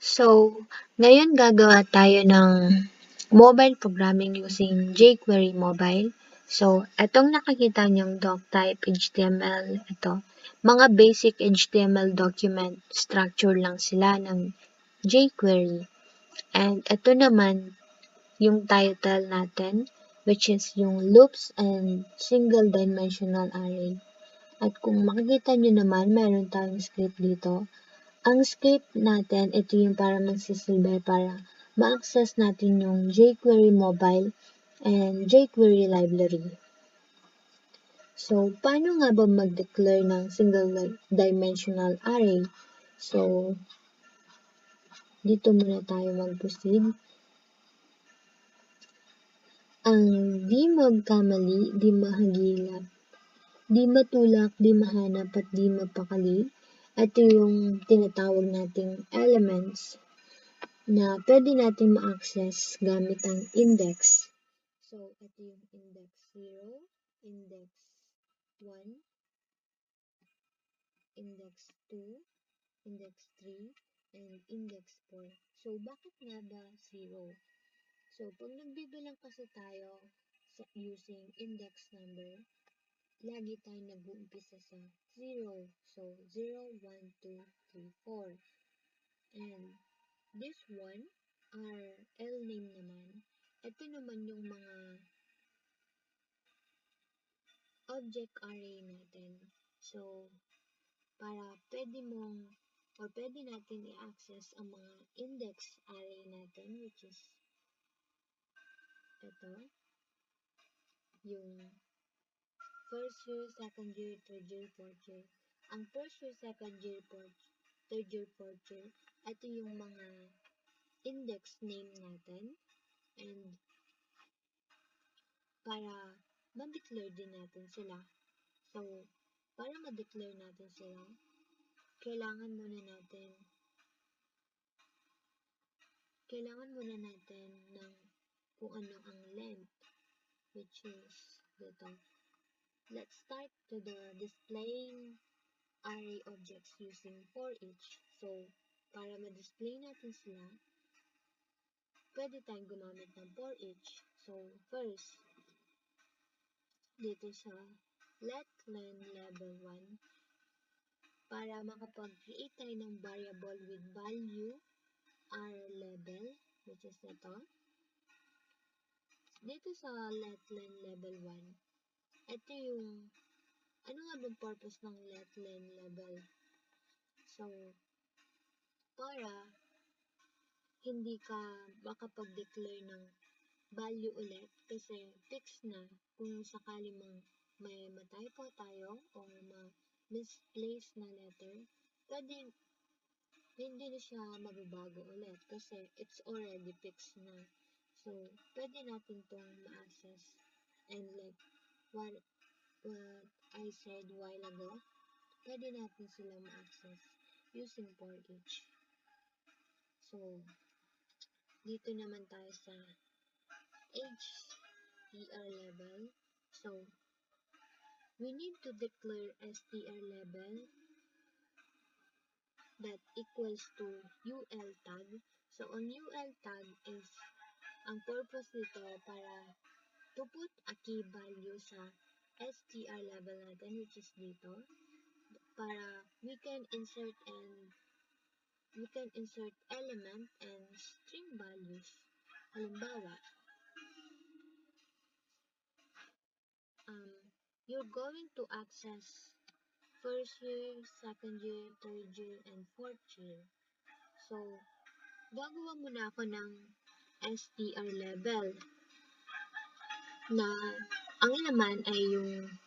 So, ngayon gagawa tayo ng mobile programming using jQuery Mobile. So, itong nakikita niyong doctype HTML, ito, mga basic HTML document structure lang sila ng jQuery. And ito naman yung title natin, which is yung loops and single dimensional array. At kung makikita nyo naman, mayroon tayong script dito. Ang script natin, ito yung para magsisilbi para ma-access natin yung jQuery mobile and jQuery library. So, paano nga ba mag-declare ng single dimensional array? So, dito muna tayo mag-proceed. Ang di magkamali, di mahagilap, di matulak, di mahanap, at di mapakali. Ito yung tinatawag nating elements na pwede natin ma-access gamit ang index. So, ito yung index 0, index 1, index 2, index 3, and index 4. So, bakit nga ba 0? So, pag nagbibilang kasi tayo using index number, lagi tayo nag-uumpisa sa 0. So, 0, 1, 2, 3, 4. And this one, our L name naman, ito naman yung mga object array natin. So, para pwede natin i-access ang mga index array natin, which is ito, yung first year, second year, third year, fourth year. Ang first year, second year, third year, fourth year, ito yung mga index name natin. And para ma-declare din natin sila. So, para ma-declare natin sila, kailangan muna natin ng kung ano ang length, which is dito. Let's start to the displaying array objects using for each. So, para ma-display natin sila, pwede tayong gumamit ng for each. So, first, dito sa let len level 1, para makapag-create tayo ng variable with value r level, which is ito. Dito sa let len level 1, ito yung, ano nga bang purpose ng let len level? So, para hindi ka makapag-declare ng value ulit kasi fix na kung sakali may ma-typo tayo or ma-misplace na letter, pwede hindi na siya mababago ulit kasi it's already fixed na. So, pwede natin itong ma-access. And like what I said a while ago, pwede natin sila ma-access using for each. So, dito naman tayo sa str level. So, we need to declare str level that equals to ul tag. So, on ul tag is, ang purpose nito para to put a key value sa str level natin, which is dito, para we can insert element and string values. Halimbawa, you're going to access first year, second year, third year, and fourth year. So, gagawa muna ako ng str level na ang laman ay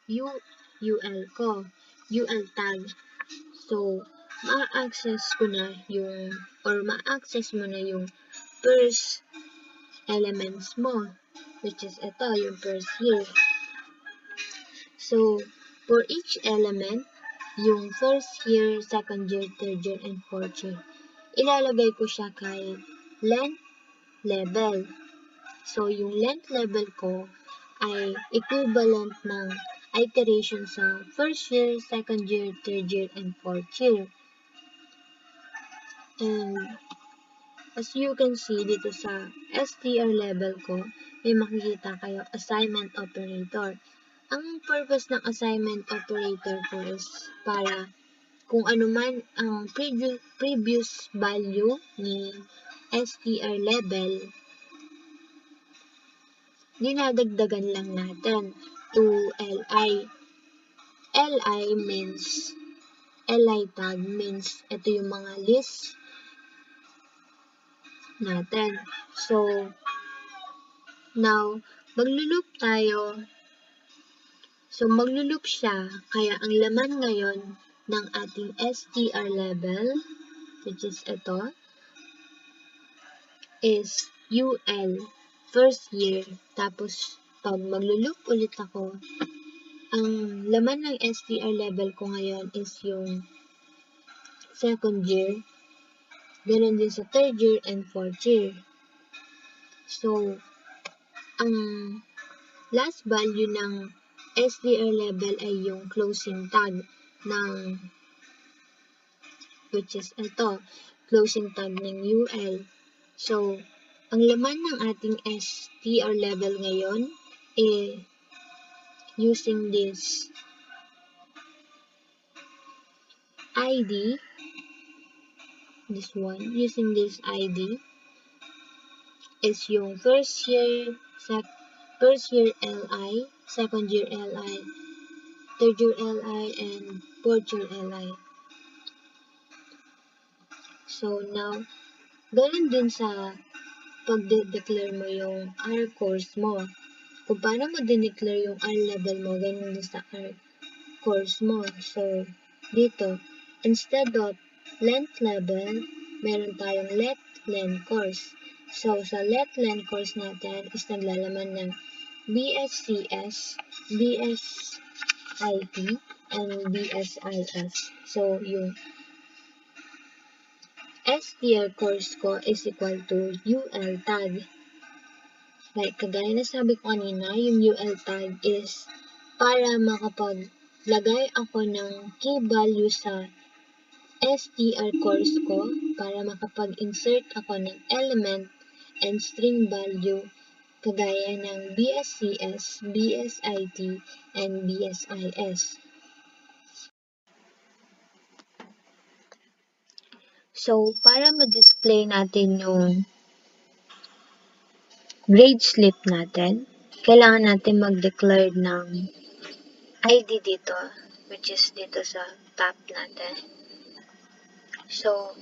yung ul ko, ul tag. So, ma-access mo na yung first elements mo, which is ito, yung first year. So, for each element, yung first year, second year, third year, and fourth year, ilalagay ko siya kay length level. So, yung length level ko ay equivalent ng iteration sa first year, second year, third year, and fourth year. And as you can see dito sa STR level ko, may makikita kayo assignment operator. Ang purpose ng assignment operator ko is para kung ano man ang previous value ni STR level, dinadagdagan lang natin to LI. LI tag means ito yung mga list natin. So, now, maglulup tayo. So, maglulup siya. Kaya, ang laman ngayon ng ating STR level, which is ito, is UL, first year. Tapos, pag maglulup ulit ako, ang laman ng STR level ko ngayon is yung second year. Ganon din sa third year and fourth year. So, ang last value ng STR level ay yung closing tag ng, which is ito, closing tag ng UL. So, ang laman ng ating STR level ngayon using this ID, using this ID is yung first year LI, second year LI, third year LI, and fourth year LI. So now, ganun din sa pag-declare mo yung R course mo. Kung paano mo dineclare yung R level mo, ganun din sa R course mo. So, dito, instead of length level, meron tayong let len course. So, sa let len course natin is naglalaman ng BSCS, BSIT, and BSIS. So, yung STR course ko is equal to UL tag. Like, kagaya na sabi ko kanina, yung UL tag is para makapaglagay ako ng key value sa STR course ko, para makapag-insert ako ng element and string value kagaya ng BSCS, BSIT, and BSIS. So, para ma-display natin yung grade slip natin, kailangan natin mag-declare ng ID dito, which is dito sa top natin. So,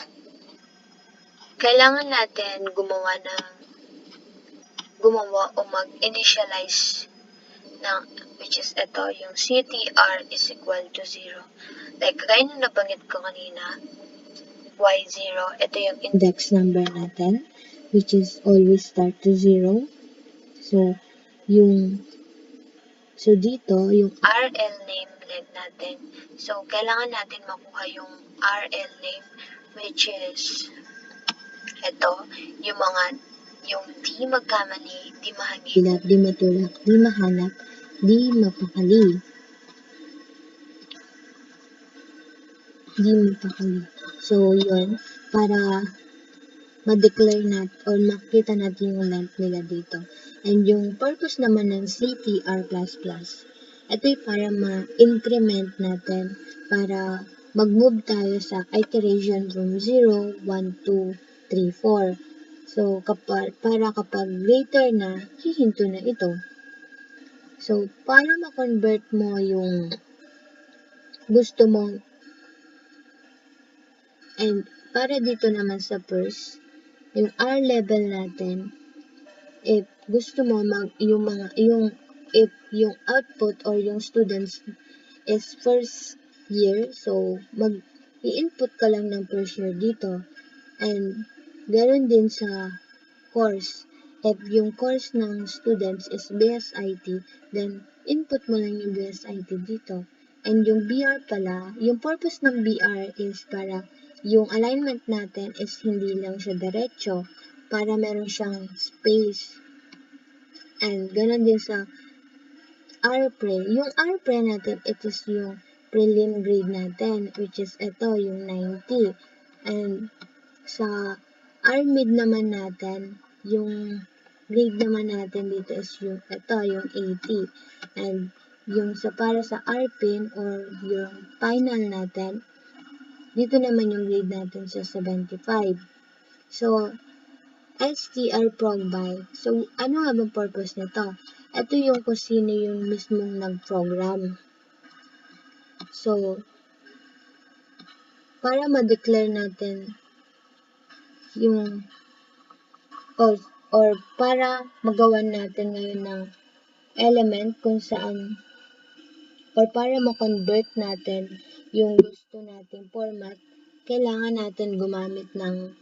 kailangan natin gumawa o mag-initialize ng, which is ito, yung CTR is equal to 0. Like, kagaya na nabanggit ko kanina, Y0, ito yung index number natin, which is always start to 0. So, dito, yung RL name ulit natin. So, kailangan natin makuha yung RL name, which is ito, yung di magkamali, di mahagilap, di matulak, di mahanap, di mapakali. So, yun, para ma-declare natin or makita natin yung length nila dito. And yung purpose naman ng CTR++, ito ay para ma-increment natin, para mag-move tayo sa iteration from 0, 1, 2, 3, 4. So, para kapag later na, hihinto na ito. So, para ma-convert mo yung gusto mong, and para dito naman sa first, yung R level natin, if gusto mo if yung output or yung students is first year, so i-input ka lang ng first year dito. And ganoon din sa course. If yung course ng students is BSIT, then input mo lang yung BSIT dito. And yung BR pala, yung purpose ng BR is para yung alignment natin is hindi lang siya diretso, para meron siyang space. And ganoon din sa R-Pre. Yung R-Pre natin, it is yung prelim grade natin, which is ito, yung 90. And sa RMID naman natin, yung grade naman natin dito is yung 80. And yung para sa RPIN or yung final natin, dito naman yung grade natin sa 75. So, STR ProgBuy. So, ano nga bang purpose nito? Ito yung kung sino yung mismong nag-program. So, para ma-declare natin yung or para magawan natin ngayon ng element kung saan or para ma-convert natin yung gusto nating format, kailangan natin gumamit ng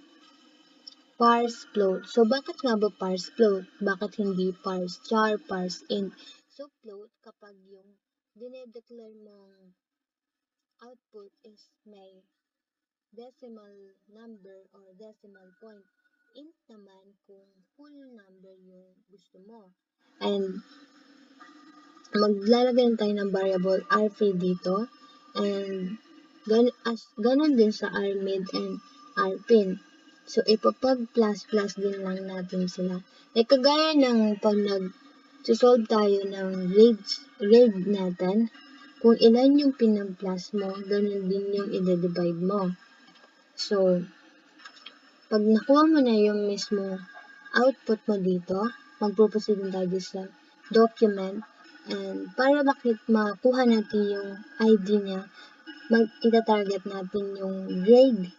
parse float. So, bakit nga ba parse float? Bakit hindi parse char, parse int? So, float, kapag yung dinedeclare mong output is may decimal number or decimal point. Int naman kung full number yung gusto mo. And maglalagay na tayo ng variable rpid dito. And ganun din sa rmid and rpin. So, ipapag-plus din lang natin sila. Eh, kagaya ng pag nag-solve tayo ng grade natin, kung ilan yung pinag-plus mo, ganun din yung i-divide mo. So, pag nakuha mo na yung mismo output mo dito, mag-proceed din tayo sa document. And para makuha natin yung ID niya, ita-target natin yung grade.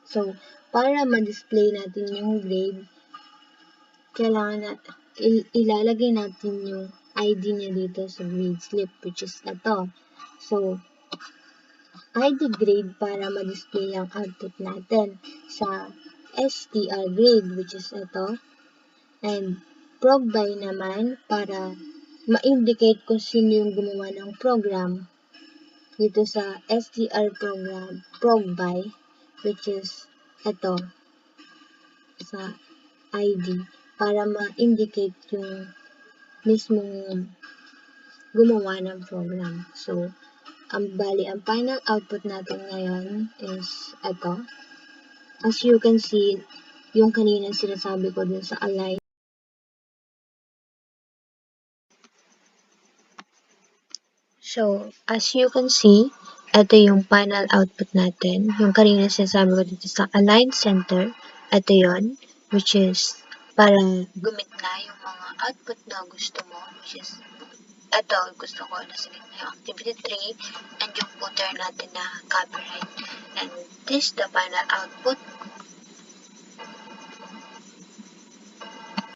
So, para ma-display natin yung grade, kailangan ilalagay natin yung ID niya dito sa grade slip, which is ito. So, ID grade para ma-display ang output natin sa STR grade, which is ito. And ProgBuy naman para ma-indicate kung sino yung gumawa ng program dito sa STR program ProgBuy, which is ito sa ID para ma-indicate yung mismong gumawa ng program. So, ang final output natin ngayon is ito. As you can see, yung kanina sinasabi ko dun sa align. So, as you can see, ito yung final output natin. Yung kanina sinasabi ko dito sa align center, ito yon, which is para gumit-na yung mga output na gusto mo, which is ito, gusto ko na sa gitna yung activity 3 and yung footer natin na copyright. And this the final output